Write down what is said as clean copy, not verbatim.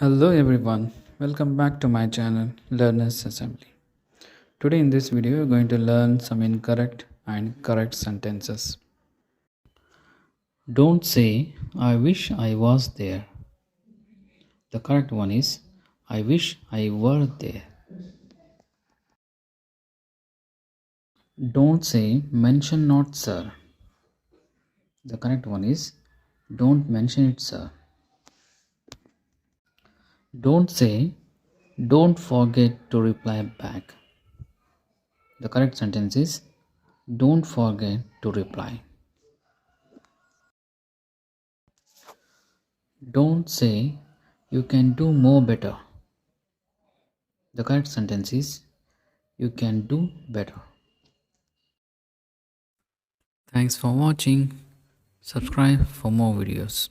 Hello everyone, welcome back to my channel Learners Assembly. Today in this video we're going to learn some incorrect and correct sentences. Don't say I wish I was there. The correct one is I wish I were there. Don't say mention not sir. The correct one is don't mention it sir. Don't say don't forget to reply back. The correct sentence is don't forget to reply. Don't say you can do more better. The correct sentence is you can do better. Thanks for watching. Subscribe for more videos.